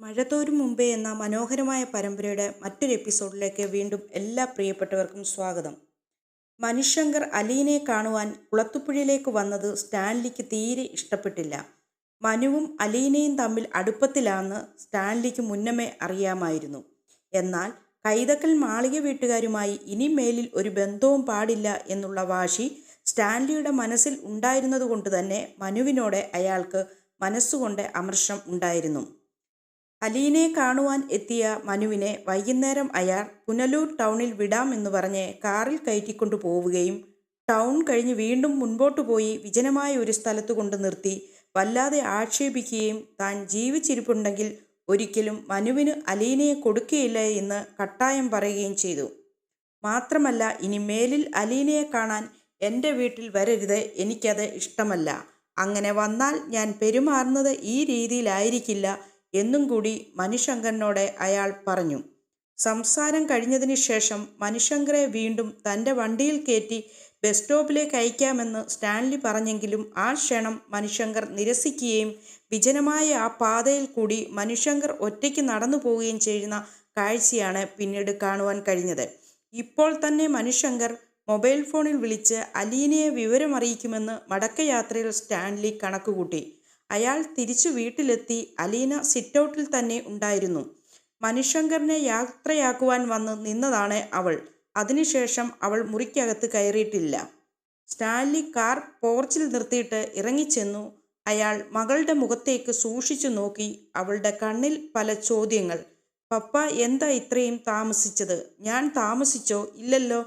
മഴതോരും മുമ്പേ എന്ന മനോഹരമായ പരമ്പരയുടെ മറ്റൊരു എപ്പിസോഡിലേക്ക് വീണ്ടും എല്ലാ പ്രിയപ്പെട്ടവർക്കും സ്വാഗതം. മനുശങ്കർ അലീനയെ കാണുവാൻ കുളത്തുപുഴയിലേക്ക് വന്നത് സ്റ്റാൻലിക്ക് തീരെ ഇഷ്ടപ്പെട്ടില്ല. മനുവും അലീനയും തമ്മിൽ അടുപ്പത്തിലാണെന്ന് സ്റ്റാൻലിക്ക് മുന്നമേ അറിയാമായിരുന്നു. എന്നാൽ കൈതക്കൽ മാളിക വീട്ടുകാരുമായി ഇനി മേലിൽ ഒരു ബന്ധവും പാടില്ല എന്നുള്ള വാശി സ്റ്റാൻലിയുടെ മനസ്സിൽ ഉണ്ടായിരുന്നതുകൊണ്ട് തന്നെ മനുവിനോട് അയാൾക്ക് മനസ്സുകൊണ്ട് അമർഷം ഉണ്ടായിരുന്നു. അലീനയെ കാണുവാൻ എത്തിയ മനുവിനെ വൈകുന്നേരം അയാൾ പുനലൂർ ടൗണിൽ വിടാം എന്ന് പറഞ്ഞ് കാറിൽ കയറ്റിക്കൊണ്ടു പോവുകയും ടൗൺ കഴിഞ്ഞ് വീണ്ടും മുൻപോട്ടു പോയി വിജനമായ ഒരു സ്ഥലത്ത് കൊണ്ട് നിർത്തി വല്ലാതെ ആക്ഷേപിക്കുകയും താൻ ജീവിച്ചിരിപ്പുണ്ടെങ്കിൽ ഒരിക്കലും മനുവിന് അലീനയെ കൊടുക്കുകയില്ല എന്ന് കട്ടായം പറയുകയും ചെയ്തു. മാത്രമല്ല, ഇനി മേലിൽ അലീനയെ കാണാൻ എൻ്റെ വീട്ടിൽ വരരുത്, എനിക്കത് ഇഷ്ടമല്ല. അങ്ങനെ വന്നാൽ ഞാൻ പെരുമാറുന്നത് ഈ രീതിയിലായിരിക്കില്ല എന്നും കൂടി മനുശങ്കറിനോട് അയാൾ പറഞ്ഞു. സംസാരം കഴിഞ്ഞതിന് ശേഷം മനുശങ്കറെ വീണ്ടും തൻ്റെ വണ്ടിയിൽ കയറ്റി ബസ് സ്റ്റോപ്പിലേക്ക് അയക്കാമെന്ന് സ്റ്റാൻലി പറഞ്ഞെങ്കിലും ആ ക്ഷണം മനുശങ്കർ നിരസിക്കുകയും വിജനമായ ആ പാതയിൽ കൂടി മനുശങ്കർ ഒറ്റയ്ക്ക് നടന്നു പോവുകയും ചെയ്യുന്ന കാഴ്ചയാണ് പിന്നീട് കാണുവാൻ കഴിഞ്ഞത്. ഇപ്പോൾ തന്നെ മനുശങ്കർ മൊബൈൽ ഫോണിൽ വിളിച്ച് അലീനയെ വിവരമറിയിക്കുമെന്ന് മടക്കയാത്രയിൽ സ്റ്റാൻലി കണക്കുകൂട്ടി. അയാൾ തിരിച്ചു വീട്ടിലെത്തി. അലീന സിറ്റൗട്ടിൽ തന്നെ ഉണ്ടായിരുന്നു. മനുശങ്കറിനെ യാത്രയാക്കുവാൻ വന്ന് നിന്നതാണ് അവൾ. അതിനുശേഷം അവൾ മുറിക്കകത്ത് കയറിയിട്ടില്ല. സ്റ്റാൻലി കാർ പോർച്ചിൽ നിർത്തിയിട്ട് ഇറങ്ങിച്ചെന്നു. അയാൾ മകളുടെ മുഖത്തേക്ക് സൂക്ഷിച്ചു നോക്കി. അവളുടെ കണ്ണിൽ പല ചോദ്യങ്ങൾ. പപ്പ എന്താ ഇത്രയും താമസിച്ചത്? ഞാൻ താമസിച്ചോ? ഇല്ലല്ലോ.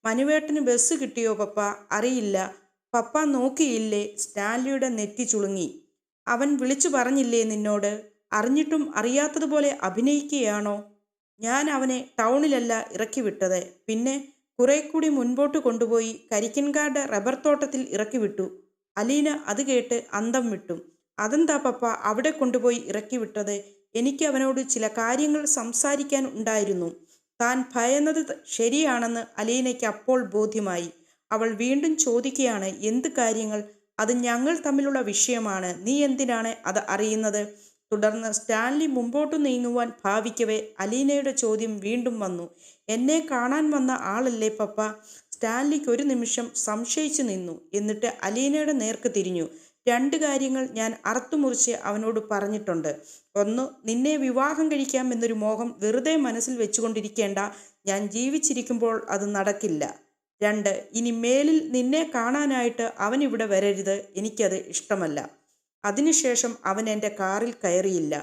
മനുവേട്ടന് ബസ് കിട്ടിയോ പപ്പ? അറിയില്ല. പപ്പ നോക്കിയില്ലേ? സ്റ്റാൻലിയുടെ നെറ്റി ചുളുങ്ങി. അവൻ വിളിച്ചു പറഞ്ഞില്ലേ നിന്നോട്? അറിഞ്ഞിട്ടും അറിയാത്തതുപോലെ അഭിനയിക്കുകയാണോ? ഞാൻ അവനെ ടൗണിലല്ല ഇറക്കി വിട്ടത്. പിന്നെ കുറെ കൂടി മുൻപോട്ട് കൊണ്ടുപോയി കരിക്കൻകാട് റബ്ബർ തോട്ടത്തിൽ ഇറക്കി വിട്ടു. അലീന അത് കേട്ട് അന്തം വിട്ടു. അതെന്താ പപ്പ അവിടെ കൊണ്ടുപോയി ഇറക്കി വിട്ടത്? എനിക്ക് അവനോട് ചില കാര്യങ്ങൾ സംസാരിക്കാൻ ഉണ്ടായിരുന്നു. താൻ ഭയന്നത് ശരിയാണെന്ന് അലീനയ്ക്ക് അപ്പോൾ ബോധ്യമായി. അവൾ വീണ്ടും ചോദിക്കുകയാണ്, എന്ത് കാര്യങ്ങൾ? അത് ഞങ്ങൾ തമ്മിലുള്ള വിഷയമാണ്. നീ എന്തിനാണ് അത് അറിയുന്നത്? തുടർന്ന് സ്റ്റാൻലി മുമ്പോട്ട് നീങ്ങുവാൻ ഭാവിക്കവേ അലീനയുടെ ചോദ്യം വീണ്ടും വന്നു. എന്നെ കാണാൻ വന്ന ആളല്ലേ പപ്പ? സ്റ്റാൻലിക്ക് ഒരു നിമിഷം സംശയിച്ചു നിന്നു. എന്നിട്ട് അലീനയുടെ നേർക്ക് തിരിഞ്ഞു. രണ്ട് കാര്യങ്ങൾ ഞാൻ അറുത്തുമുറിച്ച് അവനോട് പറഞ്ഞിട്ടുണ്ട്. ഒന്ന്, നിന്നെ വിവാഹം കഴിക്കാമെന്നൊരു മോഹം വെറുതെ മനസ്സിൽ വെച്ചുകൊണ്ടിരിക്കേണ്ട. ഞാൻ ജീവിച്ചിരിക്കുമ്പോൾ അത് നടക്കില്ല. രണ്ട്, ഇനി മേലിൽ നിന്നെ കാണാനായിട്ട് അവനിവിടെ വരരുത്. എനിക്കത് ഇഷ്ടമല്ല. അതിനുശേഷം അവൻ എൻ്റെ കാറിൽ കയറിയില്ല.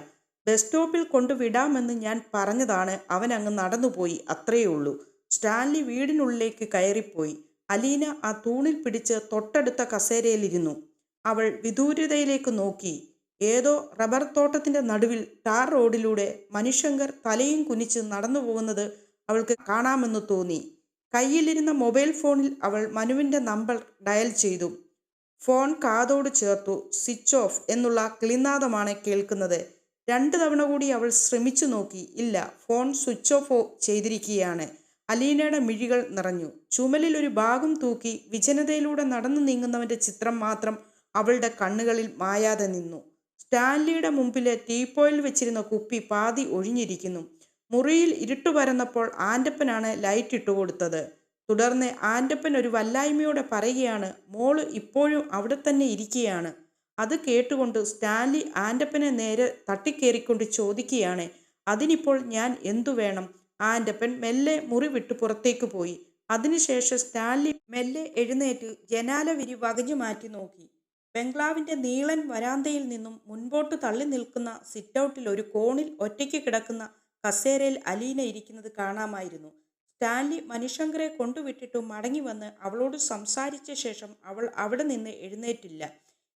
ബസ് സ്റ്റോപ്പിൽ കൊണ്ടുവിടാമെന്ന് ഞാൻ പറഞ്ഞതാണ്. അവൻ അങ്ങ് നടന്നുപോയി, അത്രയേ ഉള്ളൂ. സ്റ്റാൻലി വീടിനുള്ളിലേക്ക് കയറിപ്പോയി. അലീന ആ തൂണിൽ പിടിച്ച് തൊട്ടടുത്ത കസേരയിലിരുന്നു. അവൾ വിദൂരതയിലേക്ക് നോക്കി. ഏതോ റബ്ബർ തോട്ടത്തിൻ്റെ നടുവിൽ ടാർ റോഡിലൂടെ മനുശങ്കർ തലയും കുനിച്ച് നടന്നു പോകുന്നത് അവൾക്ക് കാണാമെന്ന് തോന്നി. കയ്യിലിരുന്ന മൊബൈൽ ഫോണിൽ അവൾ മനുവിൻ്റെ നമ്പർ ഡയൽ ചെയ്തു. ഫോൺ കാതോട് ചേർത്തു. സ്വിച്ച് ഓഫ് എന്നുള്ള കിളിനാദമാണ് കേൾക്കുന്നത്. 2 തവണ കൂടി അവൾ ശ്രമിച്ചു നോക്കി. ഇല്ല, ഫോൺ സ്വിച്ച് ഓഫ് ചെയ്തിരിക്കുകയാണ്. അലീനയുടെ മിഴികൾ നിറഞ്ഞു. ചുമലിൽ ഒരു ഭാഗം തൂക്കി വിജനതയിലൂടെ നടന്നു നീങ്ങുന്നവൻ്റെ ചിത്രം മാത്രം അവളുടെ കണ്ണുകളിൽ മായാതെ നിന്നു. സ്റ്റാൻലിയുടെ മുമ്പിലെ ടീപ്പോയിൽ വെച്ചിരുന്ന കുപ്പി പാതി ഒഴിഞ്ഞിരിക്കുന്നു. മുറിയിൽ ഇരുട്ടു പരന്നപ്പോൾ ആൻ്റപ്പനാണ് ലൈറ്റ് ഇട്ടുകൊടുത്തത്. തുടർന്ന് ആൻ്റപ്പൻ ഒരു വല്ലായ്മയോടെ പറയുകയാണ്, മോള് ഇപ്പോഴും അവിടെ തന്നെ ഇരിക്കുകയാണ്. അത് കേട്ടുകൊണ്ട് സ്റ്റാൻലി ആൻ്റപ്പനെ നേരെ തട്ടിക്കേറിക്കൊണ്ട് ചോദിക്കുകയാണ്, അതിനിപ്പോൾ ഞാൻ എന്തു വേണം? ആൻ്റപ്പൻ മെല്ലെ മുറി വിട്ട് പുറത്തേക്ക് പോയി. അതിനുശേഷം സ്റ്റാൻലി മെല്ലെ എഴുന്നേറ്റ് ജനാലവിരി വകഞ്ഞു മാറ്റി നോക്കി. ബംഗ്ലാവിൻ്റെ നീളൻ വരാന്തയിൽ നിന്നും മുൻപോട്ട് തള്ളി നിൽക്കുന്ന സിറ്റൗട്ടിൽ ഒരു കോണിൽ ഒറ്റയ്ക്ക് കിടക്കുന്ന കസേരയിൽ അലീന ഇരിക്കുന്നത് കാണാമായിരുന്നു. സ്റ്റാൻലി മനുശങ്കറെ കൊണ്ടുവിട്ടിട്ട് മടങ്ങി വന്ന് അവളോട് സംസാരിച്ച ശേഷം അവൾ അവിടെ നിന്ന് എഴുന്നേറ്റില്ല.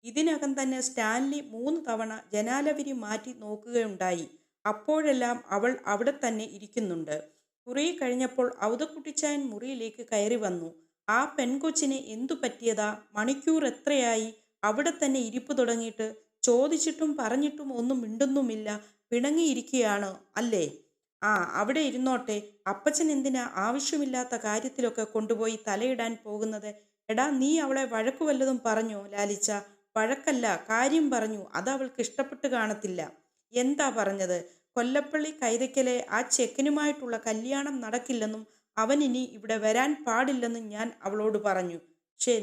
ഇതിനകം തന്നെ സ്റ്റാൻലി 3 തവണ ജനാലവിരി മാറ്റി നോക്കുകയുണ്ടായി. അപ്പോഴെല്ലാം അവൾ അവിടെ തന്നെ ഇരിക്കുന്നുണ്ട്. കുറെ കഴിഞ്ഞപ്പോൾ ഔതക്കുട്ടിച്ചായൻ മുറിയിലേക്ക് കയറി വന്നു. ആ പെൺകൊച്ചിന് എന്തു പറ്റിയതാ? മണിക്കൂർ എത്രയായി അവിടെ തന്നെ ഇരിപ്പ് തുടങ്ങിയിട്ട്? ചോദിച്ചിട്ടും പറഞ്ഞിട്ടും ഒന്നും മിണ്ടുന്നുമില്ല. പിണങ്ങിയിരിക്കുകയാണോ അല്ലേ? ആ, അവിടെ ഇരുന്നോട്ടെ. അപ്പച്ചൻ എന്തിനാ ആവശ്യമില്ലാത്ത കാര്യത്തിലൊക്കെ കൊണ്ടുപോയി തലയിടാൻ പോകുന്നത്? എടാ, നീ അവളെ വഴക്കു വല്ലതും പറഞ്ഞോ ലാലിച്ച? വഴക്കല്ല, കാര്യം പറഞ്ഞു. അത് അവൾക്ക് ഇഷ്ടപ്പെട്ട് കാണത്തില്ല. എന്താ പറഞ്ഞത്? കൊല്ലപ്പള്ളി കൈതയ്ക്കലെ ആ ചെക്കനുമായിട്ടുള്ള കല്യാണം നടക്കില്ലെന്നും അവനിനി ഇവിടെ വരാൻ പാടില്ലെന്നും ഞാൻ അവളോട് പറഞ്ഞു.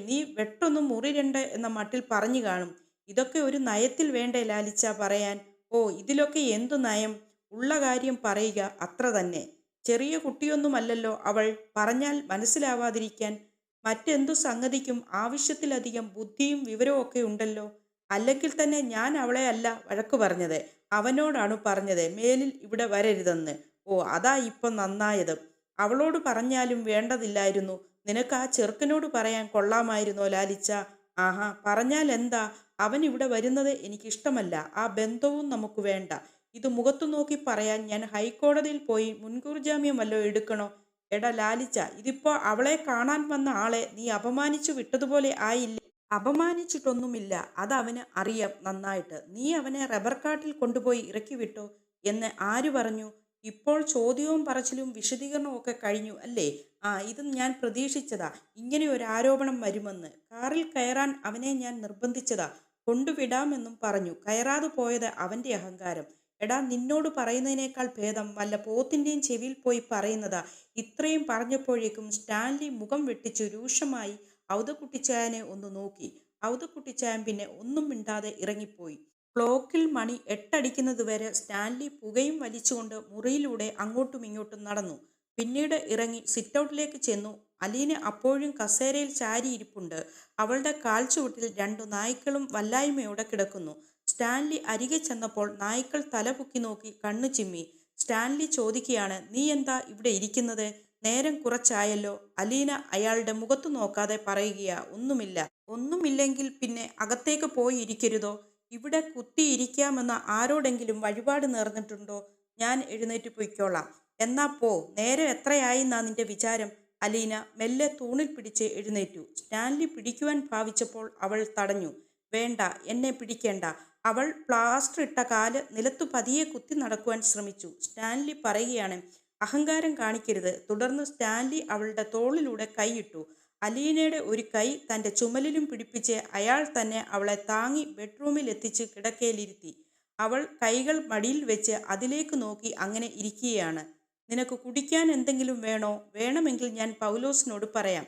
നീ വെട്ടൊന്നും മുറിരണ്ട എന്ന മട്ടിൽ പറഞ്ഞു കാണും. ഇതൊക്കെ ഒരു നയത്തിൽ വേണ്ടേ ലാലിച്ച പറയാൻ? ഓ, ഇതിലൊക്കെ എന്തു നയം? ഉള്ള കാര്യം പറയുക, അത്ര തന്നെ. ചെറിയ കുട്ടിയൊന്നുമല്ലല്ലോ അവൾ, പറഞ്ഞാൽ മനസ്സിലാവാതിരിക്കാൻ. മറ്റെന്തു സംഗതിക്കും ആവശ്യത്തിലധികം ബുദ്ധിയും വിവരവും ഒക്കെ ഉണ്ടല്ലോ. അല്ലെങ്കിൽ തന്നെ ഞാൻ അവളെ അല്ല വഴക്കു പറഞ്ഞത്, അവനോടാണ് പറഞ്ഞത് മേലിൽ ഇവിടെ വരരുതെന്ന്. ഓ, അതാ ഇപ്പം നന്നായത്. അവളോട് പറഞ്ഞാലും വേണ്ടതില്ലായിരുന്നു. നിനക്ക് ആ ചെറുക്കനോട് പറയാൻ കൊള്ളാമായിരുന്നോ ലാലിച്ച? ആഹാ, പറഞ്ഞാൽ എന്താ? അവൻ ഇവിടെ വരുന്നത് എനിക്കിഷ്ടമല്ല. ആ ബന്ധവും നമുക്ക് വേണ്ട. ഇത് മുഖത്തു നോക്കി പറയാൻ ഞാൻ ഹൈക്കോടതിയിൽ പോയി മുൻകൂർ ജാമ്യം വല്ലോ എടുക്കണോ? എടാ ലാലിച്ച, ഇതിപ്പോ അവളെ കാണാൻ വന്ന ആളെ നീ അപമാനിച്ചു വിട്ടതുപോലെ ആയില്ലേ? അപമാനിച്ചിട്ടൊന്നുമില്ല, അതവന് അറിയാം നന്നായിട്ട്. നീ അവനെ റബ്ബർ കാട്ടിൽ കൊണ്ടുപോയി ഇറക്കി വിട്ടോ എന്ന് ആര് പറഞ്ഞു? ഇപ്പോൾ ചോദ്യവും പറച്ചിലും വിശദീകരണവും ഒക്കെ കഴിഞ്ഞു അല്ലേ? ആ, ഇതും ഞാൻ പ്രതീക്ഷിച്ചതാ, ഇങ്ങനെ ഒരു ആരോപണം വരുമെന്ന്. കാറിൽ കയറാൻ അവനെ ഞാൻ നിർബന്ധിച്ചതാ. കൊണ്ടുവിടാമെന്നും പറഞ്ഞു. കയറാതെ പോയത് അവന്റെ അഹങ്കാരം. എടാ, നിന്നോട് പറയുന്നതിനേക്കാൾ ഭേദം വല്ല പോത്തിൻ്റെയും ചെവിയിൽ പോയി പറയുന്നതാ. ഇത്രയും പറഞ്ഞപ്പോഴേക്കും സ്റ്റാൻലി മുഖം വെട്ടിച്ചു രൂക്ഷമായി ഔതക്കുട്ടിച്ചായനെ ഒന്ന് നോക്കി. ഔതക്കുട്ടിച്ചായൻ പിന്നെ ഒന്നും മിണ്ടാതെ ഇറങ്ങിപ്പോയി. ക്ലോക്കിൽ മണി 8 അടിക്കുന്നത് വരെ സ്റ്റാൻലി പുകയും വലിച്ചുകൊണ്ട് മുറിയിലൂടെ അങ്ങോട്ടും ഇങ്ങോട്ടും നടന്നു. പിന്നീട് ഇറങ്ങി സിറ്റൗട്ടിലേക്ക് ചെന്നു. അലീന അപ്പോഴും കസേരയിൽ ചാരിയിരിപ്പുണ്ട്. അവളുടെ കാൽച്ചുവട്ടിൽ 2 നായ്ക്കളും വല്ലായ്മയോടെ കിടക്കുന്നു. സ്റ്റാൻലി അരികെ ചെന്നപ്പോൾ നായ്ക്കൾ തല പൊക്കി നോക്കി കണ്ണു ചിമ്മി. സ്റ്റാൻലി ചോദിക്കുകയാണ്, നീ എന്താ ഇവിടെ ഇരിക്കുന്നത്? നേരം കുറച്ചായല്ലോ. അലീന അയാളുടെ മുഖത്തു നോക്കാതെ പറയുകയാ, ഒന്നുമില്ല. ഒന്നുമില്ലെങ്കിൽ പിന്നെ അകത്തേക്ക് പോയി ഇരിക്കരുതോ? ഇവിടെ കുത്തിയിരിക്കാമെന്ന് ആരോടെങ്കിലും വഴിപാട് നേർന്നിട്ടുണ്ടോ? ഞാൻ എഴുന്നേറ്റ് പൊയ്ക്കോളാം. എന്നാ പോ. നേരം എത്രയായിന്നാ നിന്റെ വിചാരം? അലീന മെല്ലെ തൂണിൽ പിടിച്ച് എഴുന്നേറ്റു. സ്റ്റാൻലി പിടിക്കുവാൻ ഭാവിച്ചപ്പോൾ അവൾ തടഞ്ഞു. വേണ്ട, എന്നെ പിടിക്കേണ്ട. അവൾ പ്ലാസ്റ്റർ ഇട്ട കാല് നിലത്തു പതിയെ കുത്തി നടക്കുവാൻ ശ്രമിച്ചു. സ്റ്റാൻലി പറയുകയാണ്, അഹങ്കാരം കാണിക്കരുത്. തുടർന്ന് സ്റ്റാൻലി അവളുടെ തോളിലൂടെ കൈയിട്ടു. അലീനയുടെ ഒരു കൈ തൻ്റെ ചുമലിലും പിടിപ്പിച്ച് അയാൾ തന്നെ അവളെ താങ്ങി ബെഡ്റൂമിൽ എത്തിച്ച് കിടക്കയിലിരുത്തി. അവൾ കൈകൾ മടിയിൽ വെച്ച് അതിലേക്ക് നോക്കി അങ്ങനെ ഇരിക്കുകയാണ്. നിനക്ക് കുടിക്കാൻ എന്തെങ്കിലും വേണോ? വേണമെങ്കിൽ ഞാൻ പൗലോസിനോട് പറയാം.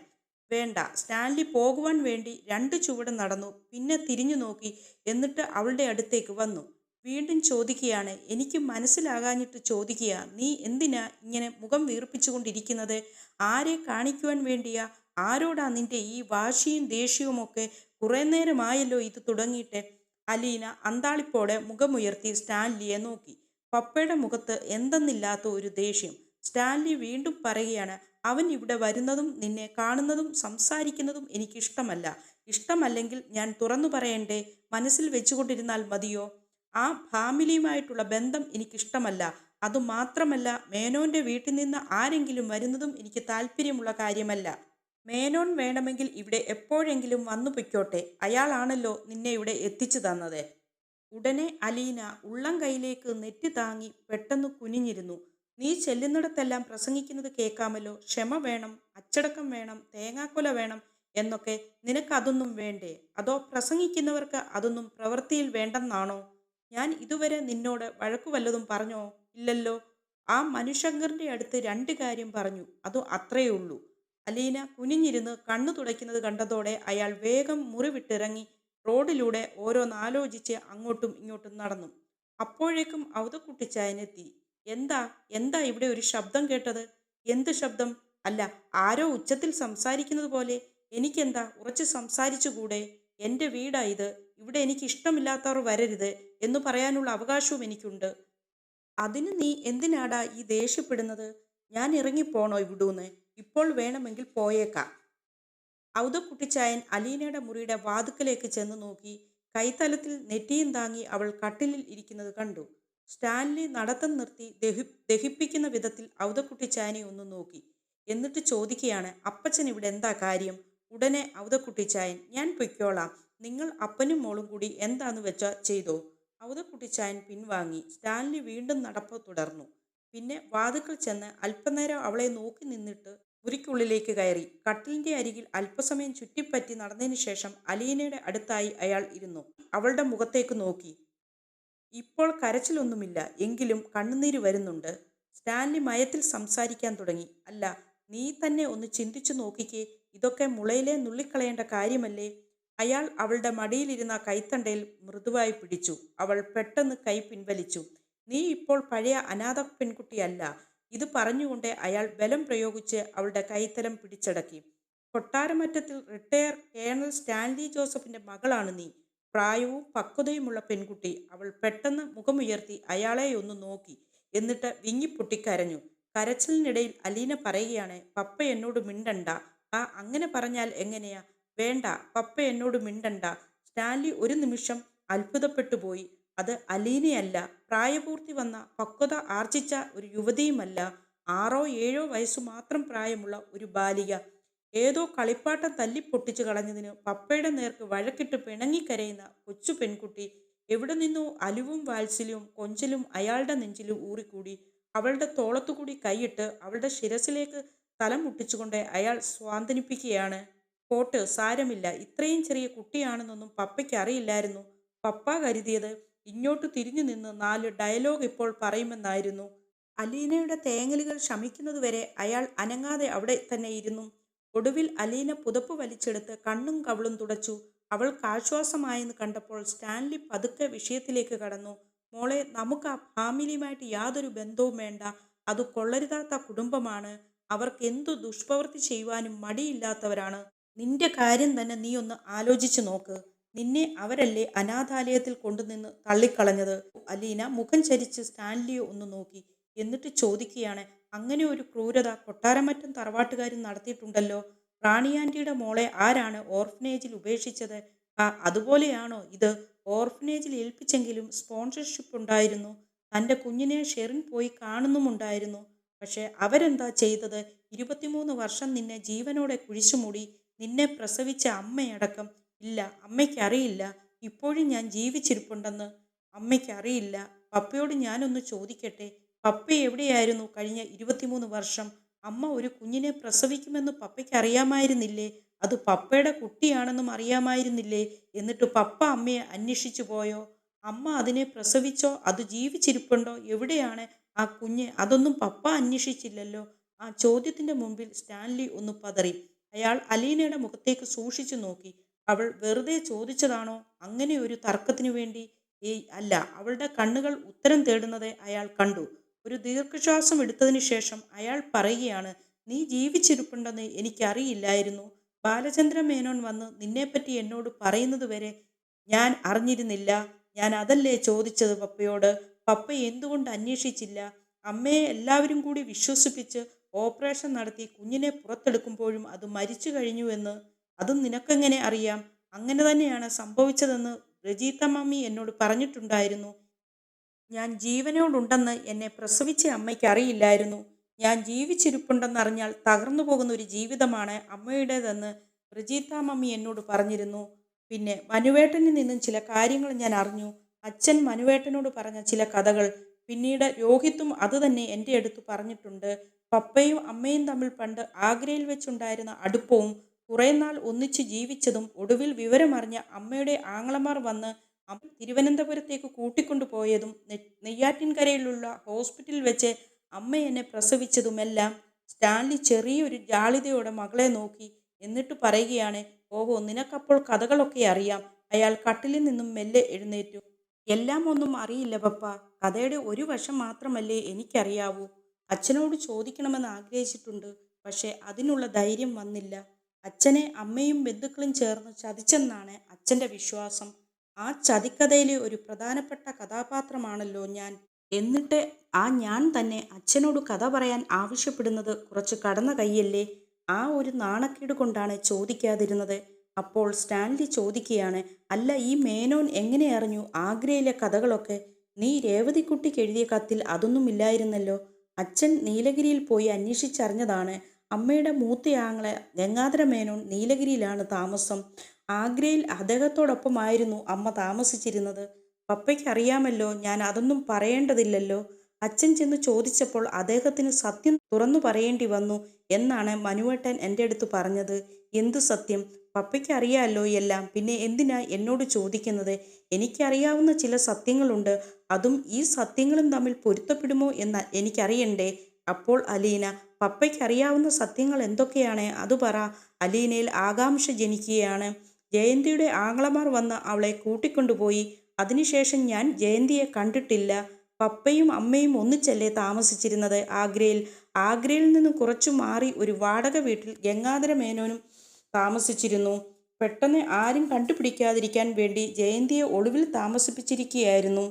വേണ്ട. സ്റ്റാൻലി പോകുവാൻ വേണ്ടി 2 ചുവട് നടന്നു. പിന്നെ തിരിഞ്ഞു നോക്കി. എന്നിട്ട് അവളുടെ അടുത്തേക്ക് വന്നു. വീണ്ടും ചോദിക്കുകയാണ്, എനിക്ക് മനസ്സിലാകാഞ്ഞിട്ട് ചോദിക്കുക, നീ എന്തിനാ ഇങ്ങനെ മുഖം വീർപ്പിച്ചുകൊണ്ടിരിക്കുന്നത്? ആരെ കാണിക്കുവാൻ വേണ്ടിയാ? ആരോടാ നിന്റെ ഈ വാശിയും ദേഷ്യവുമൊക്കെ? കുറേ നേരമായല്ലോ ഇത് തുടങ്ങിയിട്ട്. അലീന അന്താളിപ്പോടെ മുഖമുയർത്തി സ്റ്റാൻലിയെ നോക്കി. പപ്പയുടെ മുഖത്ത് എന്തെന്നില്ലാത്ത ഒരു ദേഷ്യം. സ്റ്റാൻലി വീണ്ടും പറയുകയാണ്, അവൻ ഇവിടെ വരുന്നതും നിന്നെ കാണുന്നതും സംസാരിക്കുന്നതും എനിക്കിഷ്ടമല്ല. ഇഷ്ടമല്ലെങ്കിൽ ഞാൻ തുറന്നു പറയണ്ടേ? മനസ്സിൽ വെച്ചുകൊണ്ടിരുന്നാൽ മതിയോ? ആ ഫാമിലിയുമായിട്ടുള്ള ബന്ധം എനിക്കിഷ്ടമല്ല. അതുമാത്രമല്ല, മേനോന്റെ വീട്ടിൽ നിന്ന് ആരെങ്കിലും വരുന്നതും എനിക്ക് താല്പര്യമുള്ള കാര്യമല്ല. മേനോൻ വേണമെങ്കിൽ ഇവിടെ എപ്പോഴെങ്കിലും വന്നു പൊയ്ക്കോട്ടെ. അയാളാണല്ലോ നിന്നെ ഇവിടെ എത്തിച്ചു തന്നത്. ഉടനെ അലീന ഉള്ളം കൈയിലേക്ക് നെറ്റി താങ്ങി പെട്ടെന്ന് കുനിഞ്ഞിരുന്നു. നീ ചെല്ലുന്നിടത്തെല്ലാം പ്രസംഗിക്കുന്നത് കേൾക്കാമല്ലോ. ക്ഷമ വേണം, അച്ചടക്കം വേണം, തേങ്ങാക്കൊല വേണം എന്നൊക്കെ. നിനക്കതൊന്നും വേണ്ടേ? അതോ പ്രസംഗിക്കുന്നവർക്ക് അതൊന്നും പ്രവൃത്തിയിൽ വേണ്ടെന്നാണോ? ഞാൻ ഇതുവരെ നിന്നോട് വഴക്കു വല്ലതും പറഞ്ഞോ? ഇല്ലല്ലോ. ആ മനുശങ്കറിന്റെ അടുത്ത് 2 കാര്യം പറഞ്ഞു, അത് അത്രയേ ഉള്ളൂ. അലീന കുനിഞ്ഞിരുന്ന് കണ്ണു തുടയ്ക്കുന്നത് കണ്ടതോടെ അയാൾ വേഗം മുറി വിട്ടിറങ്ങി റോഡിലൂടെ ഓരോന്നാലോചിച്ച് അങ്ങോട്ടും ഇങ്ങോട്ടും നടന്നു. അപ്പോഴേക്കും ഔതക്കുട്ടിച്ചായനെത്തി. എന്താ എന്താ ഇവിടെ ഒരു ശബ്ദം കേട്ടത്? എന്ത് ശബ്ദം? അല്ല, ആരോ ഉച്ചത്തിൽ സംസാരിക്കുന്നത് പോലെ. എനിക്കെന്താ ഉറച്ച് സംസാരിച്ചുകൂടെ? എൻ്റെ വീടാ ഇത്. ഇവിടെ എനിക്ക് ഇഷ്ടമില്ലാത്തവർ വരരുത് എന്ന് പറയാനുള്ള അവകാശവും എനിക്കുണ്ട്. അതിന് നീ എന്തിനാടാ ഈ ദേഷ്യപ്പെടുന്നത്? ഞാൻ ഇറങ്ങിപ്പോണോ ഇവിടൂന്ന്? ഇപ്പോൾ വേണമെങ്കിൽ പോയേക്കാം. ഔതക്കുട്ടിച്ചായൻ അലീനയുടെ മുറിയുടെ വാതുക്കലേക്ക് ചെന്ന് നോക്കി. കൈത്തലത്തിൽ നെറ്റിയും താങ്ങി അവൾ കട്ടിലിൽ ഇരിക്കുന്നത് കണ്ടു. സ്റ്റാൻലി നടത്തം നിർത്തി ദഹിപ്പിക്കുന്ന വിധത്തിൽ ഔതക്കുട്ടിച്ചായനെ ഒന്ന് നോക്കി. എന്നിട്ട് ചോദിക്കുകയാണ്, അപ്പച്ചൻ ഇവിടെ എന്താ കാര്യം? ഉടനെ ഔതക്കുട്ടിച്ചായൻ, ഞാൻ പൊയ്ക്കോളാം. നിങ്ങൾ അപ്പനും മോളും കൂടി എന്താന്ന് വെച്ചാ ചെയ്തോ. ഔതക്കുട്ടിച്ചായൻ പിൻവാങ്ങി. സ്റ്റാൻലി വീണ്ടും നടപ്പ് തുടർന്നു. പിന്നെ വാതുക്കൽ ചെന്ന് അല്പനേരം അവളെ നോക്കി നിന്നിട്ട് മുറിക്കുള്ളിലേക്ക് കയറി. കട്ടിലിന്റെ അരികിൽ അല്പസമയം ചുറ്റിപ്പറ്റി നടന്നതിന് ശേഷം അലീനയുടെ അടുത്തായി അയാൾ ഇരുന്നു. അവളുടെ മുഖത്തേക്ക് നോക്കി. ഇപ്പോൾ കരച്ചിലൊന്നുമില്ല, എങ്കിലും കണ്ണുനീര് വരുന്നുണ്ട്. സ്റ്റാൻലി മയത്തിൽ സംസാരിക്കാൻ തുടങ്ങി. അല്ല, നീ തന്നെ ഒന്ന് ചിന്തിച്ചു നോക്കിക്കേ, ഇതൊക്കെ മുളയിലെ നുള്ളിക്കളയേണ്ട കാര്യമല്ലേ? അയാൾ അവളുടെ മടിയിലിരുന്ന കൈത്തണ്ടയിൽ മൃദുവായി പിടിച്ചു. അവൾ പെട്ടെന്ന് കൈ പിൻവലിച്ചു. നീ ഇപ്പോൾ പഴയ അനാഥ പെൺകുട്ടിയല്ല. ഇത് പറഞ്ഞുകൊണ്ട് അയാൾ ബലം പ്രയോഗിച്ച് അവളുടെ കൈത്തലം പിടിച്ചടക്കി. കൊട്ടാരമറ്റത്തിൽ റിട്ടയർ കേണൽ സ്റ്റാൻലി ജോസഫിന്റെ മകളാണ് നീ. പ്രായവും പക്വതയുമുള്ള പെൺകുട്ടി. അവൾ പെട്ടെന്ന് മുഖമുയർത്തി അയാളെ ഒന്ന് നോക്കി. എന്നിട്ട് വിങ്ങിപ്പൊട്ടിക്കരഞ്ഞു. കരച്ചിലിനിടയിൽ അലീന പറയുകയാണ്, പപ്പ എന്നോട് മിണ്ടണ്ട. ആ, അങ്ങനെ പറഞ്ഞാൽ എങ്ങനെയാ? വേണ്ട, പപ്പ എന്നോട് മിണ്ടണ്ട. സ്റ്റാൻലി ഒരു നിമിഷം അത്ഭുതപ്പെട്ടു പോയി. അത് അലീനയല്ല, പ്രായപൂർത്തി വന്ന പക്വത ആർജിച്ച ഒരു യുവതിയുമല്ല, 6 7 വയസ്സു മാത്രം പ്രായമുള്ള ഒരു ബാലിക. ഏതോ കളിപ്പാട്ടം തല്ലിപ്പൊട്ടിച്ചു കളഞ്ഞതിന് പപ്പയുടെ നേർക്ക് വഴക്കിട്ട് പിണങ്ങിക്കരയുന്ന കൊച്ചു പെൺകുട്ടി. എവിടെ നിന്നോ അലിവും വാത്സല്യവും കൊഞ്ചലും അയാളുടെ നെഞ്ചിലും ഊറിക്കൂടി. അവളുടെ തോളത്തുകൂടി കൈയിട്ട് അവളുടെ ശിരസിലേക്ക് തലം മുട്ടിച്ചുകൊണ്ട് അയാൾ സ്വാന്തനിപ്പിക്കുകയാണ്. പോട്ട്, സാരമില്ല. ഇത്രയും ചെറിയ കുട്ടിയാണെന്നൊന്നും പപ്പയ്ക്ക് അറിയില്ലായിരുന്നു. പപ്പ കരുതിയത് ഇങ്ങോട്ട് തിരിഞ്ഞു നിന്ന് 4 ഡയലോഗ് ഇപ്പോൾ പറയുമെന്നായിരുന്നു. അലീനയുടെ തേങ്ങലുകൾ ശമിക്കുന്നതുവരെ അയാൾ അനങ്ങാതെ അവിടെ തന്നെ ഇരുന്നു. ഒടുവിൽ അലീന പുതപ്പ് വലിച്ചെടുത്ത് കണ്ണും കവിളും തുടച്ചു. അവൾക്ക് ആശ്വാസമായെന്ന് കണ്ടപ്പോൾ സ്റ്റാൻലി പതുക്കെ വിഷയത്തിലേക്ക് കടന്നു. മോളെ, നമുക്ക് ആ ഫാമിലിയുമായിട്ട് യാതൊരു ബന്ധവും വേണ്ട. അത് കൊള്ളരുതാത്ത കുടുംബമാണ്. അവർക്ക് എന്തു ദുഷ്പ്രവൃത്തി ചെയ്യുവാനും മടിയില്ലാത്തവരാണ്. നിന്റെ കാര്യം തന്നെ നീ ഒന്ന് ആലോചിച്ചു നോക്ക്. നിന്നെ അവരല്ലേ അനാഥാലയത്തിൽ കൊണ്ടുനിന്ന് തള്ളിക്കളഞ്ഞത്? അലീന മുഖം ചരിച്ച് സ്റ്റാൻലിയെ ഒന്ന് നോക്കി. എന്നിട്ട് ചോദിക്കുകയാണ്, അങ്ങനെ ഒരു ക്രൂരത കൊട്ടാരമറ്റം തറവാട്ടുകാരും നടത്തിയിട്ടുണ്ടല്ലോ. റാണിയാൻറ്റിയുടെ മോളെ ആരാണ് ഓർഫനേജിൽ ഉപേക്ഷിച്ചത്? ആ, അതുപോലെയാണോ ഇത്? ഓർഫനേജിൽ ഏൽപ്പിച്ചെങ്കിലും സ്പോൺസർഷിപ്പ് ഉണ്ടായിരുന്നു. തൻ്റെ കുഞ്ഞിനെ ഷെറിൻ പോയി കാണുന്നുമുണ്ടായിരുന്നു. പക്ഷെ അവരെന്താ ചെയ്തത്? 23 വർഷം നിന്നെ ജീവനോടെ കുഴിച്ചുമൂടി. നിന്നെ പ്രസവിച്ച അമ്മയടക്കം. ഇല്ല, അമ്മയ്ക്കറിയില്ല ഇപ്പോഴും ഞാൻ ജീവിച്ചിരിപ്പുണ്ടെന്ന്. അമ്മയ്ക്കറിയില്ല. പപ്പയോട് ഞാനൊന്ന് ചോദിക്കട്ടെ? പപ്പ എവിടെയായിരുന്നു കഴിഞ്ഞ 23 വർഷം? അമ്മ ഒരു കുഞ്ഞിനെ പ്രസവിക്കുമെന്ന് പപ്പയ്ക്ക് അറിയാമായിരുന്നില്ലേ? അത് പപ്പയുടെ കുട്ടിയാണെന്നും അറിയാമായിരുന്നില്ലേ? എന്നിട്ട് പപ്പ അമ്മയെ അന്വേഷിച്ചു പോയോ? അമ്മ അതിനെ പ്രസവിച്ചോ? അത് ജീവിച്ചിരിപ്പുണ്ടോ? എവിടെയാണ് ആ കുഞ്ഞ്? അതൊന്നും പപ്പ അന്വേഷിച്ചില്ലല്ലോ. ആ ചോദ്യത്തിന്റെ മുമ്പിൽ സ്റ്റാൻലി ഒന്ന് പതറി. അയാൾ അലീനയുടെ മുഖത്തേക്ക് സൂക്ഷിച്ചു നോക്കി. അവൾ വെറുതെ ചോദിച്ചതാണോ? അങ്ങനെ ഒരു തർക്കത്തിനു വേണ്ടി? ഏയ് അല്ല. അവളുടെ കണ്ണുകൾ ഉത്തരം തേടുന്നത് അയാൾ കണ്ടു. ഒരു ദീർഘശ്വാസം എടുത്തതിനു ശേഷം അയാൾ പറയുകയാണ്, നീ ജീവിച്ചിരിപ്പുണ്ടെന്ന് എനിക്കറിയില്ലായിരുന്നു. ബാലചന്ദ്ര മേനോൻ വന്ന് നിന്നെപ്പറ്റി എന്നോട് പറയുന്നത് വരെ ഞാൻ അറിഞ്ഞിരുന്നില്ല. ഞാൻ അതല്ലേ ചോദിച്ചത് പപ്പയോട്. പപ്പ എന്തുകൊണ്ട് അന്വേഷിച്ചില്ല? അമ്മയെ എല്ലാവരും കൂടി വിശ്വസിപ്പിച്ച് ഓപ്പറേഷൻ നടത്തി കുഞ്ഞിനെ പുറത്തെടുക്കുമ്പോഴും അത് മരിച്ചു കഴിഞ്ഞു എന്ന്. അതും നിനക്കെങ്ങനെ അറിയാം? അങ്ങനെ തന്നെയാണ് സംഭവിച്ചതെന്ന് രജീത്ത മമ്മി എന്നോട് പറഞ്ഞിട്ടുണ്ടായിരുന്നു. ഞാൻ ജീവനോടുണ്ടെന്ന് എന്നെ പ്രസവിച്ച അമ്മയ്ക്ക് അറിയില്ലായിരുന്നു. ഞാൻ ജീവിച്ചിരിപ്പുണ്ടെന്നറിഞ്ഞാൽ തകർന്നു പോകുന്ന ഒരു ജീവിതമാണ് അമ്മയുടേതെന്ന് ബ്രിജീത്ത മമ്മി എന്നോട് പറഞ്ഞിരുന്നു. പിന്നെ മനുവേട്ടനിൽ നിന്നും ചില കാര്യങ്ങൾ ഞാൻ അറിഞ്ഞു. അച്ഛൻ മനുവേട്ടനോട് പറഞ്ഞ ചില കഥകൾ. പിന്നീട് രോഹിത്തും അതുതന്നെ എൻ്റെ അടുത്ത് പറഞ്ഞിട്ടുണ്ട്. പപ്പയും അമ്മയും തമ്മിൽ പണ്ട് ആഗ്രയിൽ വെച്ചുണ്ടായിരുന്ന അടുപ്പവും കുറേ നാൾ ഒന്നിച്ച് ജീവിച്ചതും ഒടുവിൽ വിവരമറിഞ്ഞ അമ്മയുടെ ആങ്ങളമാർ വന്ന് തിരുവനന്തപുരത്തേക്ക് കൂട്ടിക്കൊണ്ടു പോയതും നെയ്യാറ്റിൻകരയിലുള്ള ഹോസ്പിറ്റലിൽ വെച്ച് അമ്മ എന്നെ പ്രസവിച്ചതുമെല്ലാം. സ്റ്റാൻലി ചെറിയൊരു ജാളിതയോടെ മകളെ നോക്കി. എന്നിട്ട് പറയുകയാണ്, ഓഹോ, നിനക്കപ്പോൾ കഥകളൊക്കെ അറിയാം. അയാൾ കട്ടിലിൽ നിന്നും മെല്ലെ എഴുന്നേറ്റു. എല്ലാം ഒന്നും അറിയില്ല പപ്പ. കഥയുടെ ഒരു വശം മാത്രമല്ലേ എനിക്കറിയാവൂ. അച്ഛനോട് ചോദിക്കണമെന്ന് ആഗ്രഹിച്ചിട്ടുണ്ട്. പക്ഷെ അതിനുള്ള ധൈര്യം വന്നില്ല. അച്ഛനെ അമ്മയും ബന്ധുക്കളും ചേർന്ന് ചതിച്ചെന്നാണ് അച്ഛൻ്റെ വിശ്വാസം. ആ ചതിക്കഥയിലെ ഒരു പ്രധാനപ്പെട്ട കഥാപാത്രമാണല്ലോ ഞാൻ. എന്നിട്ട് ആ ഞാൻ തന്നെ അച്ഛനോട് കഥ പറയാൻ ആവശ്യപ്പെടുന്നത് കുറച്ച് കടന്ന കൈയല്ലേ? ആ ഒരു നാണക്കേട് കൊണ്ടാണ് ചോദിക്കാതിരുന്നത്. അപ്പോൾ സ്റ്റാൻലി ചോദിക്കുകയാണ്, അല്ല, ഈ മേനോൻ എങ്ങനെ അറിഞ്ഞു ആഗ്രയിലെ കഥകളൊക്കെ? നീ രേവതിക്കുട്ടിക്ക് എഴുതിയ കത്തിൽ അതൊന്നുമില്ലായിരുന്നല്ലോ. അച്ഛൻ നീലഗിരിയിൽ പോയി അന്വേഷിച്ചറിഞ്ഞതാണ്. അമ്മയുടെ മൂത്തയാങ്ങളെ ഗംഗാധര മേനോൻ നീലഗിരിയിലാണ് താമസം. ആഗ്രയിൽ അദ്ദേഹത്തോടൊപ്പമായിരുന്നു അമ്മ താമസിച്ചിരുന്നത്. പപ്പയ്ക്കറിയാമല്ലോ, ഞാൻ അതൊന്നും പറയേണ്ടതില്ലല്ലോ. അച്ഛൻ ചെന്ന് ചോദിച്ചപ്പോൾ അദ്ദേഹത്തിന് സത്യം തുറന്നു പറയേണ്ടി വന്നു എന്നാണ് മനുവേട്ടൻ എൻ്റെ അടുത്ത് പറഞ്ഞത്. എന്തു സത്യം? പപ്പയ്ക്കറിയാമല്ലോ എല്ലാം. പിന്നെ എന്തിനാ എന്നോട് ചോദിക്കുന്നത്? എനിക്കറിയാവുന്ന ചില സത്യങ്ങളുണ്ട്. അതും ഈ സത്യങ്ങളും തമ്മിൽ പൊരുത്തപ്പെടുമോ എന്ന് എനിക്കറിയണ്ടേ? അപ്പോൾ അലീന, പപ്പയ്ക്ക് അറിയാവുന്ന സത്യങ്ങൾ എന്തൊക്കെയാണ്? അത് പറ. അലീനയിൽ ആകാംക്ഷ ജനിക്കുകയാണ്. ജയന്തിയുടെ ആങ്ങളമാർ വന്ന് അവളെ കൂട്ടിക്കൊണ്ടുപോയി. അതിനുശേഷം ഞാൻ ജയന്തിയെ കണ്ടിട്ടില്ല. പപ്പയും അമ്മയും ഒന്നിച്ചല്ലേ താമസിച്ചിരുന്നത് ആഗ്രയിൽ. ആഗ്രയിൽ നിന്ന് കുറച്ചു മാറി ഒരു വാടക വീട്ടിൽ ഗംഗാധര മേനോനും താമസിച്ചിരുന്നു. പെട്ടെന്ന് ആരും കണ്ടുപിടിക്കാതിരിക്കാൻ വേണ്ടി ജയന്തിയെ ഒളിവിൽ താമസിപ്പിച്ചിരിക്കുകയായിരുന്നു.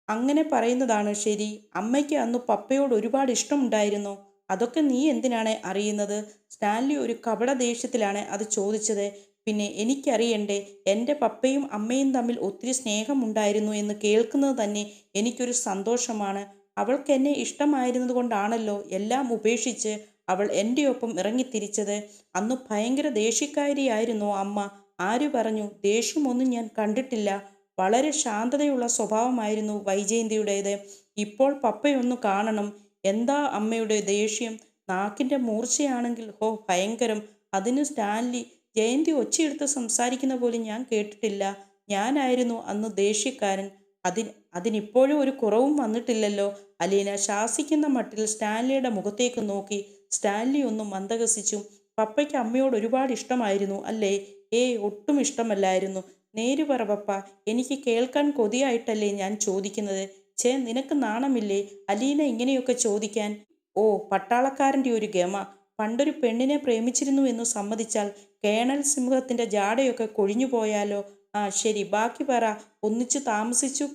അങ്ങനെ പറയുന്നതാണ് ശരി. അമ്മയ്ക്ക് അന്ന് പപ്പയോട് ഒരുപാട് ഇഷ്ടമുണ്ടായിരുന്നോ? അതൊക്കെ നീ എന്തിനാണ് അറിയുന്നത്? സ്റ്റാൻലി ഒരു കപട ദേഷ്യത്തിലാണ് അത് ചോദിച്ചത്. പിന്നെ എനിക്കറിയണ്ടേ? എൻ്റെ പപ്പയും അമ്മയും തമ്മിൽ ഒത്തിരി സ്നേഹമുണ്ടായിരുന്നു എന്ന് കേൾക്കുന്നത് തന്നെ എനിക്കൊരു സന്തോഷമാണ്. അവൾക്ക് എന്നെ ഇഷ്ടമായിരുന്നത് കൊണ്ടാണല്ലോ എല്ലാം ഉപേക്ഷിച്ച് അവൾ എൻ്റെ ഒപ്പം ഇറങ്ങിത്തിരിച്ചത്. അന്ന് ഭയങ്കര ദേഷ്യക്കാരിയായിരുന്നു അമ്മ. ആര് പറഞ്ഞു? ദേഷ്യമൊന്നും ഞാൻ കണ്ടിട്ടില്ല. വളരെ ശാന്തതയുള്ള സ്വഭാവമായിരുന്നു വൈജയന്തിയുടേത്. ഇപ്പോൾ പപ്പയൊന്നു കാണണം. എന്താ അമ്മയുടെ ദേഷ്യം? നാക്കിൻ്റെ മൂർച്ചയാണെങ്കിൽ ഹോ ഭയങ്കരം. അതിന് സ്റ്റാൻലി, ജയന്തി ഒച്ചയെടുത്ത് സംസാരിക്കുന്ന പോലും ഞാൻ കേട്ടിട്ടില്ല. ഞാനായിരുന്നു അന്ന് ദേഷ്യക്കാരൻ. അതിനിപ്പോഴും ഒരു കുറവും വന്നിട്ടില്ലല്ലോ. അലീന ശാസിക്കുന്ന മട്ടിൽ സ്റ്റാൻലിയുടെ മുഖത്തേക്ക് നോക്കി. സ്റ്റാൻലി ഒന്ന് മന്ദഹസിച്ചു. പപ്പയ്ക്ക് അമ്മയോട് ഒരുപാട് ഇഷ്ടമായിരുന്നു അല്ലേ? ഒട്ടും ഇഷ്ടമല്ലായിരുന്നു. നേര് പറ പപ്പ, എനിക്ക് കേൾക്കാൻ കൊതിയായിട്ടല്ലേ ഞാൻ ചോദിക്കുന്നത്. നിനക്ക് നാണമില്ലേ അലീന ഇങ്ങനെയൊക്കെ ചോദിക്കാൻ? പട്ടാളക്കാരൻ്റെ ഒരു ഗമ. പണ്ടൊരു പെണ്ണിനെ പ്രേമിച്ചിരുന്നു എന്ന് സമ്മതിച്ചാൽ കേണൽ സിംഹത്തിൻ്റെ ജാടയൊക്കെ കൊഴിഞ്ഞു പോയാലോ? ശരി, ബാക്കി പറ. ഒന്നിച്ചു താമസിച്ചു,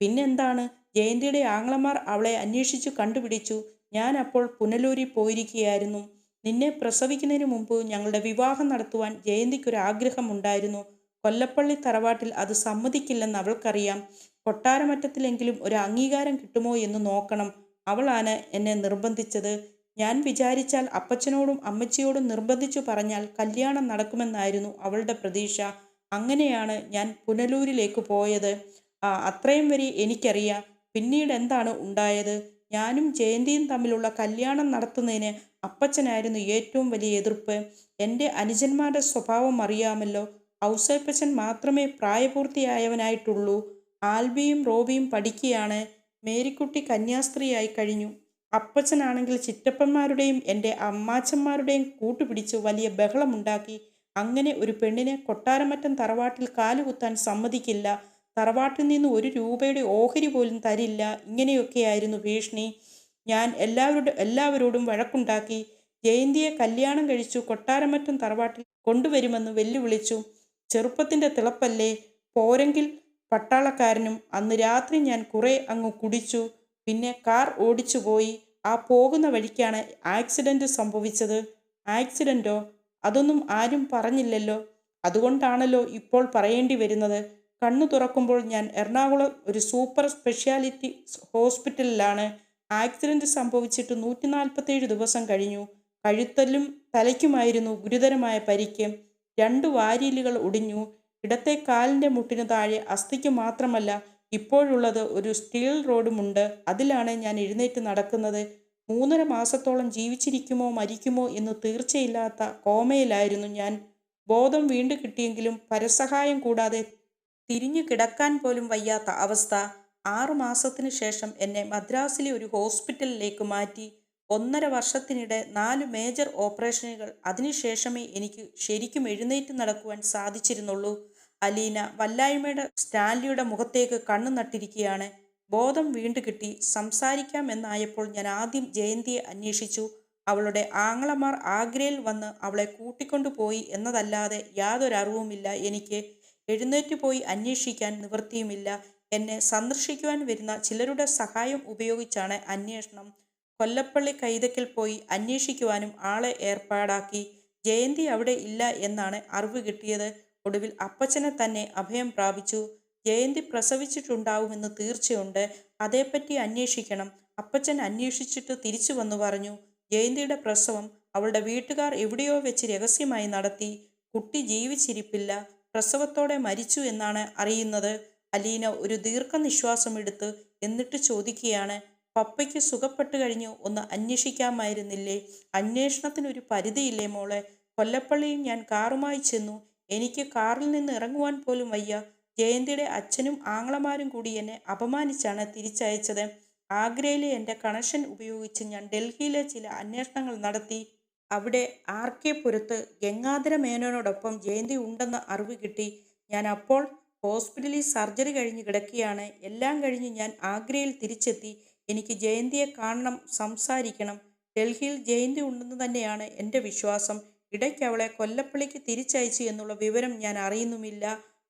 പിന്നെന്താണ്? ജയന്തിയുടെ ആങ്ങളമാർ അവളെ അന്വേഷിച്ചു കണ്ടുപിടിച്ചു. ഞാൻ അപ്പോൾ പുനലൂരിൽ പോയിരിക്കുകയായിരുന്നു. നിന്നെ പ്രസവിക്കുന്നതിന് മുമ്പ് ഞങ്ങളുടെ വിവാഹം നടത്തുവാൻ ജയന്തിക്കൊരാഗ്രഹമുണ്ടായിരുന്നു. കൊല്ലപ്പള്ളി തറവാട്ടിൽ അത് സമ്മതിക്കില്ലെന്ന് അവൾക്കറിയാം. കൊട്ടാരമറ്റത്തിലെങ്കിലും ഒരു അംഗീകാരം കിട്ടുമോ എന്ന് നോക്കണം. അവളാണ് എന്നെ നിർബന്ധിച്ചത്. ഞാൻ വിചാരിച്ചാൽ അപ്പച്ചനോടും അമ്മച്ചിയോടും നിർബന്ധിച്ചു പറഞ്ഞാൽ കല്യാണം നടക്കുമെന്നായിരുന്നു അവളുടെ പ്രതീക്ഷ. അങ്ങനെയാണ് ഞാൻ പുനലൂരിലേക്ക് പോയത്. അത്രയും വരെ എനിക്കറിയാം. പിന്നീട് എന്താണ് ഉണ്ടായത്? ഞാനും ജയന്തിയും തമ്മിലുള്ള കല്യാണം നടത്തുന്നതിന് അപ്പച്ചനായിരുന്നു ഏറ്റവും വലിയ എതിർപ്പ്. എൻ്റെ അനുജന്മാരുടെ സ്വഭാവം അറിയാമല്ലോ. ഔസേപ്പച്ചൻ മാത്രമേ പ്രായപൂർത്തിയായവനായിട്ടുള്ളൂ. ആൽബിയും റോബിയും പഠിക്കുകയാണ്. മേരിക്കുട്ടി കന്യാസ്ത്രീയായി കഴിഞ്ഞു. അപ്പച്ചനാണെങ്കിൽ ചിറ്റപ്പന്മാരുടെയും എൻ്റെ അമ്മാച്ചന്മാരുടെയും കൂട്ടുപിടിച്ച് വലിയ ബഹളമുണ്ടാക്കി. അങ്ങനെ ഒരു പെണ്ണിനെ കൊട്ടാരമറ്റം തറവാട്ടിൽ കാലുകുത്താൻ സമ്മതിക്കില്ല. തറവാട്ടിൽ നിന്ന് 1 രൂപയുടെ ഓഹരി പോലും തരില്ല. ഇങ്ങനെയൊക്കെയായിരുന്നു ഭീഷണി. ഞാൻ എല്ലാവരോടും വഴക്കുണ്ടാക്കി. ജയന്തിയെ കല്യാണം കഴിച്ചു കൊട്ടാരമറ്റം തറവാട്ടിൽ കൊണ്ടുവരുമെന്ന് വെല്ലുവിളിച്ചു. ചെറുപ്പത്തിൻ്റെ തിളപ്പല്ലേ, പോരെങ്കിൽ പട്ടാളക്കാരനും. അന്ന് രാത്രി ഞാൻ കുറെ അങ്ങ് കുടിച്ചു. പിന്നെ കാർ ഓടിച്ചു പോയി. ആ പോകുന്ന വഴിക്കാണ് ആക്സിഡൻറ്റ് സംഭവിച്ചത്. ആക്സിഡൻറ്റോ? അതൊന്നും ആരും പറഞ്ഞില്ലല്ലോ. അതുകൊണ്ടാണല്ലോ ഇപ്പോൾ പറയേണ്ടി വരുന്നത്. കണ്ണു തുറക്കുമ്പോൾ ഞാൻ എറണാകുളം ഒരു സൂപ്പർ സ്പെഷ്യാലിറ്റി ഹോസ്പിറ്റലിലാണ്. ആക്സിഡൻറ്റ് സംഭവിച്ചിട്ട് 147 ദിവസം കഴിഞ്ഞു. കഴുത്തലും തലയ്ക്കുമായിരുന്നു ഗുരുതരമായ പരിക്ക്. 2 വാരിയലുകൾ ഒടിഞ്ഞു. ഇടത്തെ കാലിൻ്റെ മുട്ടിനു താഴെ അസ്ഥിക്ക് മാത്രമല്ല ഇപ്പോഴുള്ളത് ഒരു സ്റ്റീൽ റോഡുമുണ്ട്. അതിലാണ് ഞാൻ എഴുന്നേറ്റ് നടക്കുന്നത്. 3.5 മാസത്തോളം ജീവിച്ചിരിക്കുമോ മരിക്കുമോ എന്ന് തീർച്ചയില്ലാത്ത കോമയിലായിരുന്നു ഞാൻ. ബോധം വീണ്ടു കിട്ടിയെങ്കിലും പരസഹായം കൂടാതെ തിരിഞ്ഞു കിടക്കാൻ പോലും വയ്യാത്ത അവസ്ഥ. 6 മാസത്തിനു ശേഷം എന്നെ മദ്രാസിലെ ഒരു ഹോസ്പിറ്റലിലേക്ക് മാറ്റി. 1.5 വർഷത്തിനിടെ 4 മേജർ ഓപ്പറേഷനുകൾ. അതിനുശേഷമേ എനിക്ക് ശരിക്കും എഴുന്നേറ്റ് നടക്കുവാൻ സാധിച്ചിരുന്നുള്ളൂ. അലീന വല്ലായ്മയുടെ സ്റ്റാൻലിയുടെ മുഖത്തേക്ക് കണ്ണു നട്ടിരിക്കുകയാണ്. ബോധം വീണ്ടു കിട്ടി. സംസാരിക്കാം എന്നായപ്പോൾ ഞാൻ ആദ്യം ജയന്തിയെ അന്വേഷിച്ചു. അവളുടെ ആങ്ങളമാർ ആഗ്രയിൽ വന്ന് അവളെ കൂട്ടിക്കൊണ്ടുപോയി എന്നതല്ലാതെ യാതൊരറിവുമില്ല എനിക്ക്. എഴുന്നേറ്റ് പോയി അന്വേഷിക്കാൻ നിവൃത്തിയുമില്ല. എന്നെ സന്ദർശിക്കുവാൻ വരുന്ന ചിലരുടെ സഹായം ഉപയോഗിച്ചാണ് അന്വേഷണം. കൊല്ലപ്പള്ളി കൈതക്കൽ പോയി അന്വേഷിക്കുവാനും ആളെ ഏർപ്പാടാക്കി. ജയന്തി അവിടെ ഇല്ല എന്നാണ് അറിവ് കിട്ടിയത്. ഒടുവിൽ അപ്പച്ചനെ തന്നെ അഭയം പ്രാപിച്ചു. ജയന്തി പ്രസവിച്ചിട്ടുണ്ടാവുമെന്ന് തീർച്ചയുണ്ട്. അതേപ്പറ്റി അന്വേഷിക്കണം. അപ്പച്ചൻ അന്വേഷിച്ചിട്ട് തിരിച്ചു വന്നു പറഞ്ഞു, ജയന്തിയുടെ പ്രസവം അവളുടെ വീട്ടുകാർ എവിടെയോ വെച്ച് രഹസ്യമായി നടത്തി. കുട്ടി ജീവിച്ചിരിപ്പില്ല. പ്രസവത്തോടെ മരിച്ചു എന്നാണ് അറിയുന്നത്. അലീന ഒരു ദീർഘനിശ്വാസം എടുത്ത് എന്നിട്ട് ചോദിക്കുകയാണ്, പപ്പയ്ക്ക് സുഖപ്പെട്ടു കഴിഞ്ഞു ഒന്ന് അന്വേഷിക്കാമായിരുന്നില്ലേ? അന്വേഷണത്തിനൊരു പരിധിയില്ലേ മോളെ? കൊല്ലപ്പള്ളിയിൽ ഞാൻ കാറുമായി ചെന്നു. എനിക്ക് കാറിൽ നിന്ന് ഇറങ്ങുവാൻ പോലും വയ്യ. ജയന്തിയുടെ അച്ഛനും ആങ്ങളമാരും കൂടി എന്നെ അപമാനിച്ചാണ് തിരിച്ചയച്ചത്. ആഗ്രയിലെ എൻ്റെ കണക്ഷൻ ഉപയോഗിച്ച് ഞാൻ ഡൽഹിയിലെ ചില അന്വേഷണങ്ങൾ നടത്തി. അവിടെ ആർ.കെ. പുരത്ത് ഗംഗാധര മേനോനോടൊപ്പം ജയന്തി ഉണ്ടെന്ന അറിവ് കിട്ടി. ഞാൻ അപ്പോൾ ഹോസ്പിറ്റലിൽ സർജറി കഴിഞ്ഞ് കിടക്കുകയാണ്. എല്ലാം കഴിഞ്ഞ് ഞാൻ ആഗ്രയിൽ തിരിച്ചെത്തി. എനിക്ക് ജയന്തിയെ കാണണം, സംസാരിക്കണം. ഡൽഹിയിൽ ജയന്തി ഉണ്ടെന്ന് തന്നെയാണ് എൻ്റെ വിശ്വാസം. ഇടയ്ക്ക് അവളെ കൊല്ലപ്പള്ളിക്ക് തിരിച്ചയച്ചു എന്നുള്ള വിവരം ഞാൻ അറിയുന്നുമില്ല.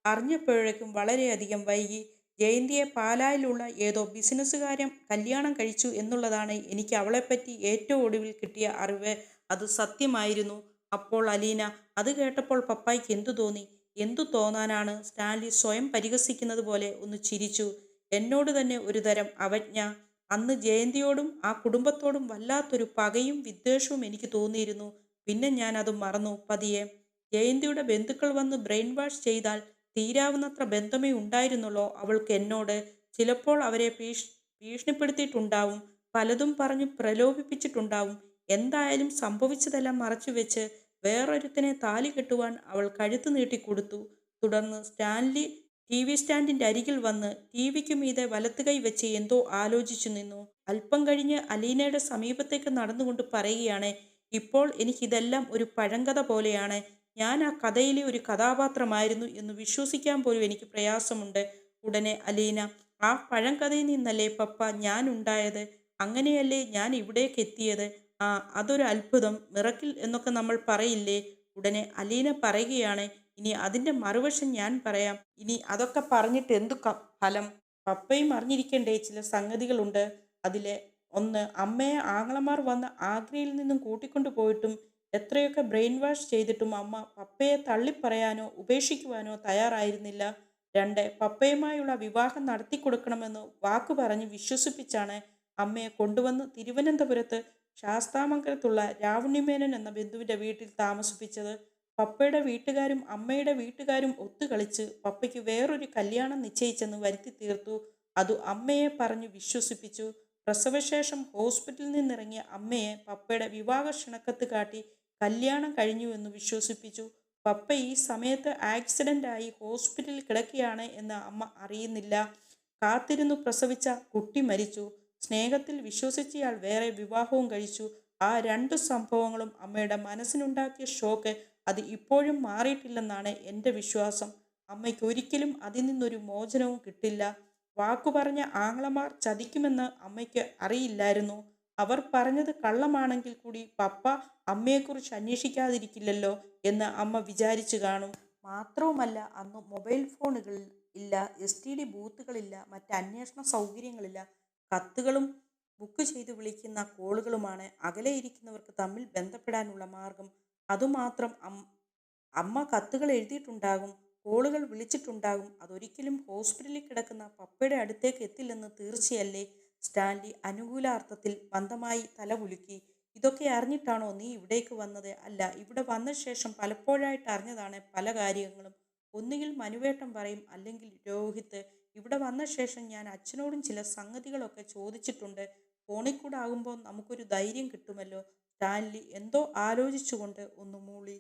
അറിഞ്ഞപ്പോഴേക്കും വളരെയധികം വൈകി. ജയന്തിയെ പാലായിലുള്ള ഏതോ ബിസിനസ്സുകാരൻ കല്യാണം കഴിച്ചു എന്നുള്ളതാണ് എനിക്ക് അവളെപ്പറ്റി ഏറ്റവും ഒടുവിൽ കിട്ടിയ അറിവ്. അത് സത്യമായിരുന്നു. അപ്പോൾ അലീന, അത് കേട്ടപ്പോൾ പപ്പായ്ക്ക് എന്തു തോന്നി? എന്തു തോന്നാനാണ്? സ്റ്റാൻലി സ്വയം പരിഹസിക്കുന്നത് പോലെ ഒന്ന് ചിരിച്ചു. എന്നോട് തന്നെ ഒരു തരം അവജ്ഞ. അന്ന് ജയന്തിയോടും ആ കുടുംബത്തോടും വല്ലാത്തൊരു പകയും വിദ്വേഷവും എനിക്ക് തോന്നിയിരുന്നു. പിന്നെ ഞാൻ അത് മറന്നു പതിയെ. ജയന്തിയുടെ ബന്ധുക്കൾ വന്ന് ബ്രെയിൻ വാഷ് ചെയ്താൽ തീരാവുന്നത്ര ബന്ധമേ ഉണ്ടായിരുന്നുള്ളൂ അവൾക്ക് എന്നോട്. ചിലപ്പോൾ അവരെ ഭീഷണിപ്പെടുത്തിയിട്ടുണ്ടാവും, പലതും പറഞ്ഞു പ്രലോഭിപ്പിച്ചിട്ടുണ്ടാവും. എന്തായാലും സംഭവിച്ചതെല്ലാം മറച്ചുവെച്ച് വേറൊരുത്തനെ താലി കെട്ടുവാൻ അവൾ കഴുത്ത് നീട്ടിക്കൊടുത്തു. തുടർന്ന് സ്റ്റാൻലി ടി.വി. സ്റ്റാൻഡിൻ്റെ അരികിൽ വന്ന് ടി.വിക്ക് മീതെ വലത്തുകൈ വെച്ച് എന്തോ ആലോചിച്ചു നിന്നു. അല്പം കഴിഞ്ഞ് അലീനയുടെ സമീപത്തേക്ക് നടന്നുകൊണ്ട് പറയുകയാണ്, ഇപ്പോൾ എനിക്കിതെല്ലാം ഒരു പഴങ്കഥ പോലെയാണ്. ഞാൻ ആ കഥയിലെ ഒരു കഥാപാത്രമായിരുന്നു എന്ന് വിശ്വസിക്കാൻ പോലും എനിക്ക് പ്രയാസമുണ്ട്. ഉടനെ അലീന, ആ പഴങ്കഥയിൽ നിന്നല്ലേ പപ്പ ഞാൻ ഉണ്ടായത്? അങ്ങനെയല്ലേ ഞാൻ ഇവിടേക്ക് എത്തിയത്? ആ, അതൊരു അത്ഭുതം, മിറക്കിൾ എന്നൊക്കെ നമ്മൾ പറയില്ലേ? ഉടനെ അലീന പറയുകയാണ്, ഇനി അതിൻ്റെ മറുവശം ഞാൻ പറയാം. ഇനി അതൊക്കെ പറഞ്ഞിട്ട് എന്തു ഫലം? പപ്പയും അറിഞ്ഞിരിക്കേണ്ടേ ചില സംഗതികളുണ്ട്. അതിലെ ഒന്ന്, അമ്മയെ ആങ്ങളമാർ വന്ന് ആഗ്രയിൽ നിന്നും കൂട്ടിക്കൊണ്ടു പോയിട്ടും എത്രയൊക്കെ ബ്രെയിൻ വാഷ് ചെയ്തിട്ടും അമ്മ പപ്പയെ തള്ളിപ്പറയാനോ ഉപേക്ഷിക്കുവാനോ തയ്യാറായിരുന്നില്ല. രണ്ട്, പപ്പയുമായുള്ള വിവാഹം നടത്തിക്കൊടുക്കണമെന്ന് വാക്കു പറഞ്ഞ് വിശ്വസിപ്പിച്ചാണ് അമ്മയെ കൊണ്ടുവന്ന് തിരുവനന്തപുരത്ത് ശാസ്താമംഗലത്തുള്ള രാവുണ്ണിമേനോൻ എന്ന ബന്ധുവിൻ്റെ വീട്ടിൽ താമസിപ്പിച്ചത്. പപ്പയുടെ വീട്ടുകാരും അമ്മയുടെ വീട്ടുകാരും ഒത്തുകളിച്ച് പപ്പയ്ക്ക് വേറൊരു കല്യാണം നിശ്ചയിച്ചെന്ന് വരുത്തി തീർത്തു. അതു അമ്മയെ പറഞ്ഞു വിശ്വസിപ്പിച്ചു. പ്രസവശേഷം ഹോസ്പിറ്റലിൽ നിന്നിറങ്ങിയ അമ്മയെ പപ്പയുടെ വിവാഹ ക്ഷണക്കത്ത് കാട്ടി കല്യാണം കഴിഞ്ഞുവെന്ന് വിശ്വസിപ്പിച്ചു. പപ്പ ഈ സമയത്ത് ആക്സിഡൻ്റായി ഹോസ്പിറ്റലിൽ കിടക്കുകയാണ് എന്ന് അമ്മ അറിയുന്നില്ല. കാത്തിരുന്നു പ്രസവിച്ച കുട്ടി മരിച്ചു. സ്നേഹത്തിൽ വിശ്വസിച്ചയാൾ വേറെ വിവാഹവും കഴിച്ചു. ആ രണ്ടു സംഭവങ്ങളും അമ്മയുടെ മനസ്സിനുണ്ടാക്കിയ ഷോക്ക് അത് ഇപ്പോഴും മാറിയിട്ടില്ലെന്നാണ് എൻ്റെ വിശ്വാസം. അമ്മയ്ക്ക് ഒരിക്കലും അതിൽ നിന്നൊരു മോചനവും കിട്ടില്ല. വാക്കു പറഞ്ഞ ആങ്ങളമാർ ചതിക്കുമെന്ന് അമ്മയ്ക്ക് അറിയില്ലായിരുന്നു. അവർ പറഞ്ഞത് കള്ളമാണെങ്കിൽ കൂടി പപ്പ അമ്മയെക്കുറിച്ച് അന്വേഷിക്കാതിരിക്കില്ലല്ലോ എന്ന് അമ്മ വിചാരിച്ചു കാണും. മാത്രവുമല്ല, അന്ന് മൊബൈൽ ഫോണുകൾ ഇല്ല, STD ബൂത്തുകളില്ല, മറ്റ് അന്വേഷണ സൗകര്യങ്ങളില്ല. കത്തുകളും ബുക്ക് ചെയ്ത് വിളിക്കുന്ന കോളുകളുമാണ് അകലെ ഇരിക്കുന്നവർക്ക് തമ്മിൽ ബന്ധപ്പെടാനുള്ള മാർഗം. അതുമാത്രം അമ്മ കത്തുകൾ എഴുതിയിട്ടുണ്ടാകും, കോളുകൾ വിളിച്ചിട്ടുണ്ടാകും. അതൊരിക്കലും ഹോസ്പിറ്റലിൽ കിടക്കുന്ന പപ്പയുടെ അടുത്തേക്ക് എത്തില്ലെന്ന് തീർച്ചയല്ലേ? സ്റ്റാൻലി അനുകൂലാർത്ഥത്തിൽ മന്ദമായി തല കുലുക്കി. ഇതൊക്കെ അറിഞ്ഞിട്ടാണോ നീ ഇവിടേക്ക് വന്നത്? അല്ല, ഇവിടെ വന്ന ശേഷം പലപ്പോഴായിട്ട് അറിഞ്ഞതാണ് പല കാര്യങ്ങളും. ഒന്നുകിൽ മനുവേട്ടൻ പറയും, അല്ലെങ്കിൽ രോഹിത്ത്. ഇവിടെ വന്ന ശേഷം ഞാൻ അച്ഛനോടും ചില സംഗതികളൊക്കെ ചോദിച്ചിട്ടുണ്ട്. ഫോണിൽ കൂടെ ആകുമ്പോൾ നമുക്കൊരു ധൈര്യം കിട്ടുമല്ലോ. സ്റ്റാൻലി എന്തോ ആലോചിച്ചുകൊണ്ട് ഒന്ന് മൂളി.